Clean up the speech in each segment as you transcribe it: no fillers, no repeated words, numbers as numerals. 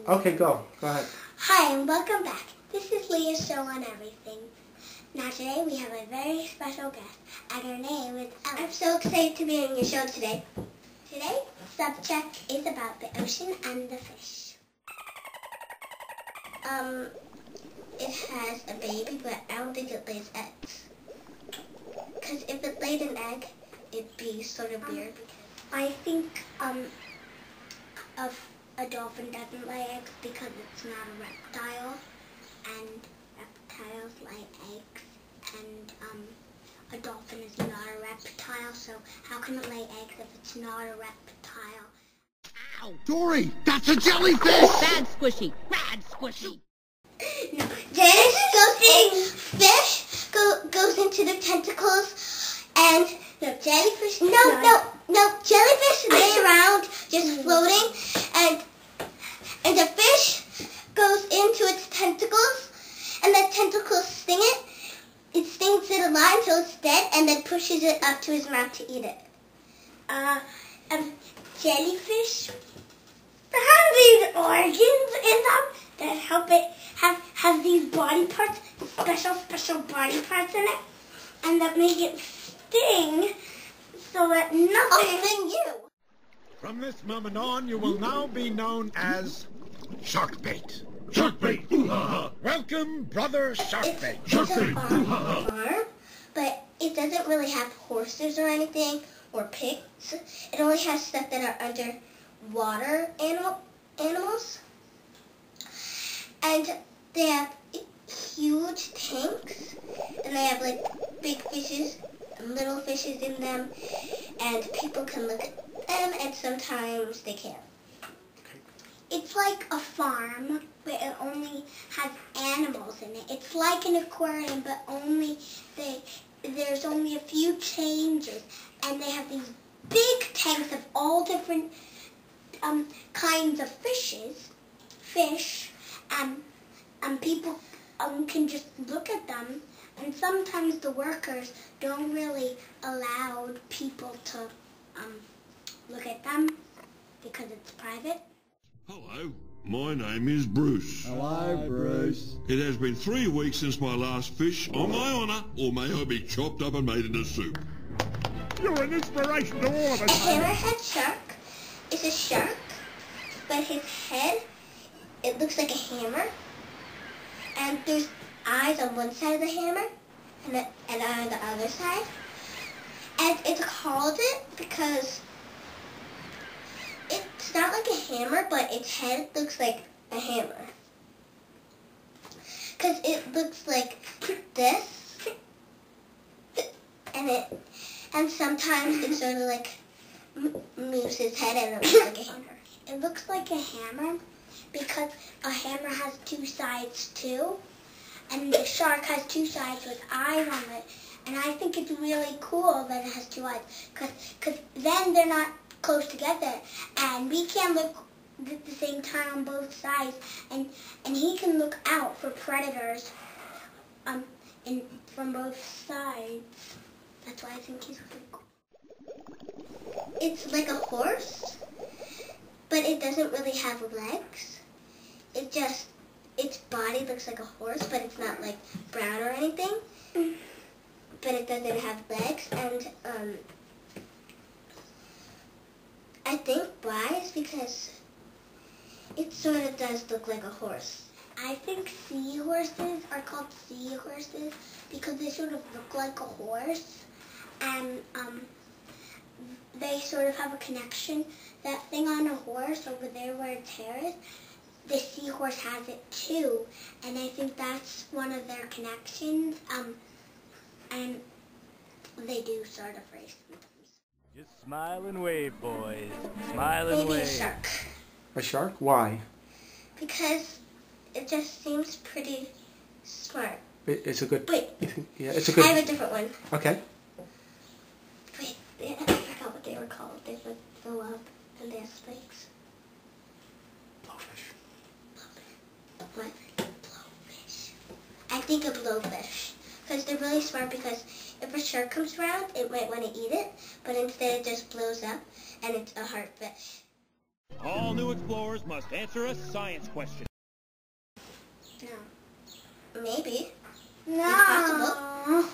Okay, go ahead. Hi and welcome back. This is Leah's show on everything. Now today we have a very special guest and her name is Eleanor. I'm so excited to be on your show today. Today's subject is about the ocean and the fish. It has a baby, but I don't think it lays eggs. Because if it laid an egg, it'd be sort of weird. I think a dolphin doesn't lay eggs because it's not a reptile, and reptiles lay eggs, and a dolphin is not a reptile, so how can it lay eggs if it's not a reptile? Ow! Dory, that's a jellyfish! Bad squishy, bad squishy. No, fish goes into the tentacles, and jellyfish. No, jellyfish lay around just floating, and the fish goes into its tentacles, and the tentacles sting it. It stings it a lot until it's dead, and then pushes it up to his mouth to eat it. Jellyfish have these organs in them that help it have these body parts, special body parts in it, and that make it sting so that nothing sting you. From this moment on, you will now be known as Sharkbait. Sharkbait! Ooh-ha-ha! Welcome, brother Sharkbait. It's a farm, but it doesn't really have horses or anything, or pigs. It only has stuff that are underwater animals. And they have huge tanks, and they have like big fishes and little fishes in them, and people can look at them, and sometimes they can't. It's like a farm, but it only has animals in it. It's like an aquarium, but there's only a few changes, and they have these big tanks of all different kinds of fish, and people can just look at them, and sometimes the workers don't really allow people to look at them because it's private. Hello, my name is Bruce. Hello, Bruce. It has been 3 weeks since my last fish. On my honour, or may I be chopped up and made into soup. You're an inspiration to all of A us. hammerhead shark is a shark, but his head, it looks like a hammer, and there's eyes on one side of the hammer and an eye on the other side. And it's called it because it's not like a hammer, but its head looks like a hammer. Because it looks like this, and sometimes it sort of like moves his head and it looks like a hammer. It looks like a hammer because a hammer has 2 sides too, and the shark has 2 sides with eyes on it. And I think it's really cool that it has 2 eyes, because then they're not close together, and we can look at the same time on both sides, and he can look out for predators from both sides. That's why I think he's really cool. It's like a horse, but it doesn't really have legs. Its body looks like a horse, but it's not like brown or anything. But it doesn't have legs, and I think why is because it sort of does look like a horse. I think seahorses are called seahorses because they sort of look like a horse, and they sort of have a connection. That thing on a horse over there where its hair is, the seahorse has it too, and I think that's one of their connections, and they do sort of race sometimes. Just smile and wave, boys. Smile and wave. Maybe a shark. A shark? Why? Because it just seems pretty smart. It's a good... Wait. Yeah, it's a good... I have a different one. Okay. Wait, I forgot what they were called. They would fill up and they have spikes. Blowfish. What? Blowfish. I think a blowfish. Because they're really smart, because if a shark comes around, it might want to eat it, but instead it just blows up, and it's a hard fish. All new explorers must answer a science question. No. Maybe. No. It's possible.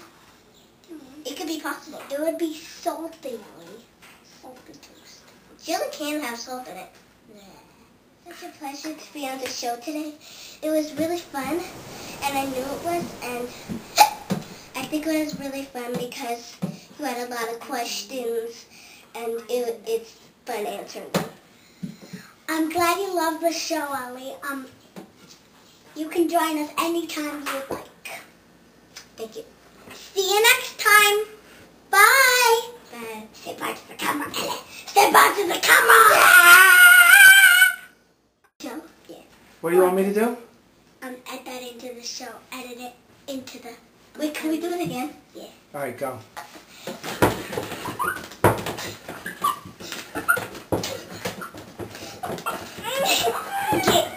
It could be possible. It would be salty, Ellie. Salty toast. Jelly can have salt in it. Such a pleasure to be on the show today. It was really fun, and I knew it was, and I think it was really fun because you had a lot of questions, and it's fun answering them. I'm glad you love the show, Ellie. You can join us anytime you'd like. Thank you. See you next time. Bye. Bye. Say bye to the camera, Ellie. Say bye to the camera. Show? Yeah. What do you want me to do? Add that into the show. Edit it into the... Wait, can we do it again? Yeah. All right, go. Yeah.